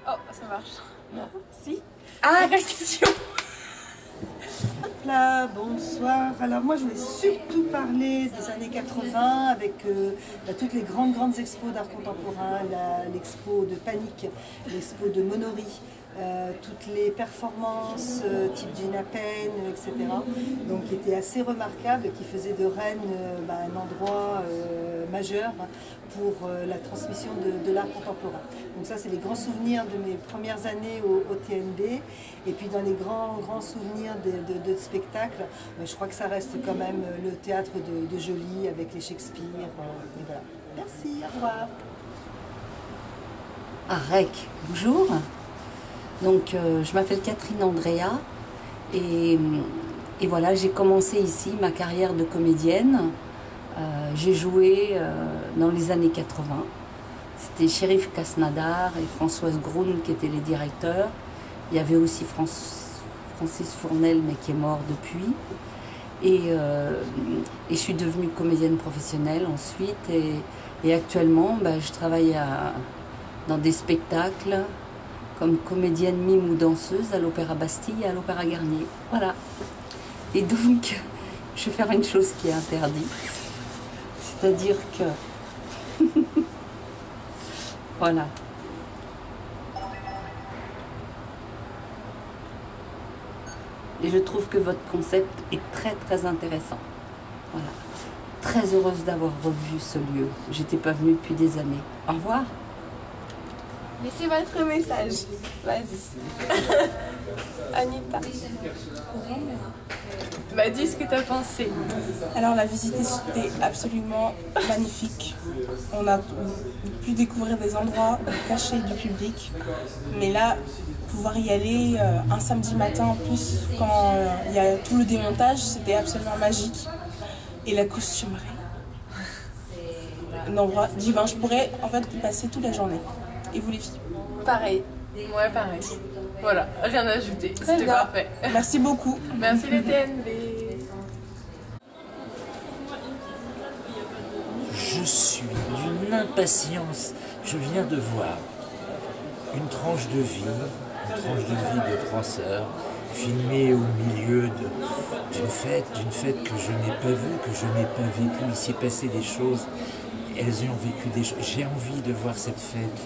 Oh, ça marche. Non. Si. Ah, question. Là, bonsoir. Alors moi, je voulais surtout parler des années 80 avec toutes les grandes expos d'art contemporain, l'expo de Panique, l'expo de Monori, toutes les performances type Gina Penn, etc. Donc qui étaient assez remarquables, qui faisaient de Rennes un endroit majeur pour la transmission de l'art contemporain. Donc ça, c'est les grands souvenirs de mes premières années au TNB. Et puis dans les grands souvenirs de spectacles, je crois que ça reste quand même le théâtre de Joly avec les Shakespeare. Et voilà. Merci, au revoir. Rec, bonjour. Donc je m'appelle Catherine Andrea et voilà, j'ai commencé ici ma carrière de comédienne. J'ai joué dans les années 80. C'était Chérif Kasnadar et Françoise Groun qui étaient les directeurs. Il y avait aussi Francis Fournel, mais qui est mort depuis. Et je suis devenue comédienne professionnelle ensuite. Et actuellement, je travaille dans des spectacles comme comédienne mime ou danseuse à l'Opéra Bastille et à l'Opéra Garnier. Voilà. Et donc, je vais faire une chose qui est interdite. C'est-à-dire que... Voilà. Et je trouve que votre concept est très intéressant. Voilà. Très heureuse d'avoir revu ce lieu. J'étais pas venue depuis des années. Au revoir. Laissez votre message. Vas-y. Anita. Dis ce que tu as pensé. Alors la visite était absolument magnifique. On a pu découvrir des endroits cachés du public. Mais là, pouvoir y aller un samedi matin en plus, quand il y a tout le démontage, c'était absolument magique. Et la costumerie. Un endroit divin. Je pourrais en fait y passer toute la journée. Et vous les filles? Pareil. Ouais, pareil. Voilà, rien à ajouter. C'était parfait. Merci beaucoup. Merci les TNB. Je suis d'une impatience. Je viens de voir une tranche de vie de 3 sœurs, filmée au milieu d'une fête que je n'ai pas vue, que je n'ai pas vécue. Il s'est passé des choses, elles ont vécu des choses. J'ai envie de voir cette fête.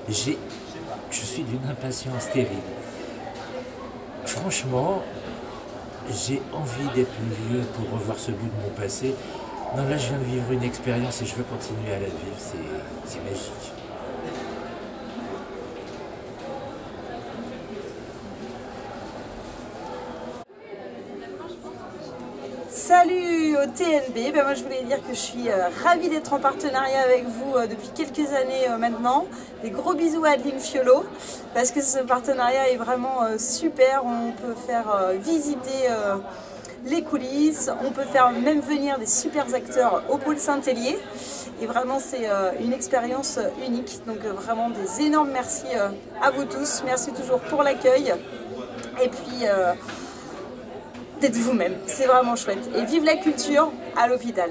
Je suis d'une impatience terrible. Franchement, j'ai envie d'être plus vieux pour revoir ce bout de mon passé. Non, là, je viens de vivre une expérience et je veux continuer à la vivre. C'est magique. Salut au TNB, moi je voulais dire que je suis ravie d'être en partenariat avec vous depuis quelques années maintenant. Des gros bisous à Adeline Fiolo parce que ce partenariat est vraiment super. On peut faire visiter les coulisses, on peut faire même venir des super acteurs au pôle Saint-Hélier et vraiment c'est une expérience unique. Donc vraiment des énormes merci à vous tous, merci toujours pour l'accueil et puis d'être vous-même, c'est vraiment chouette. Et vive la culture à l'hôpital.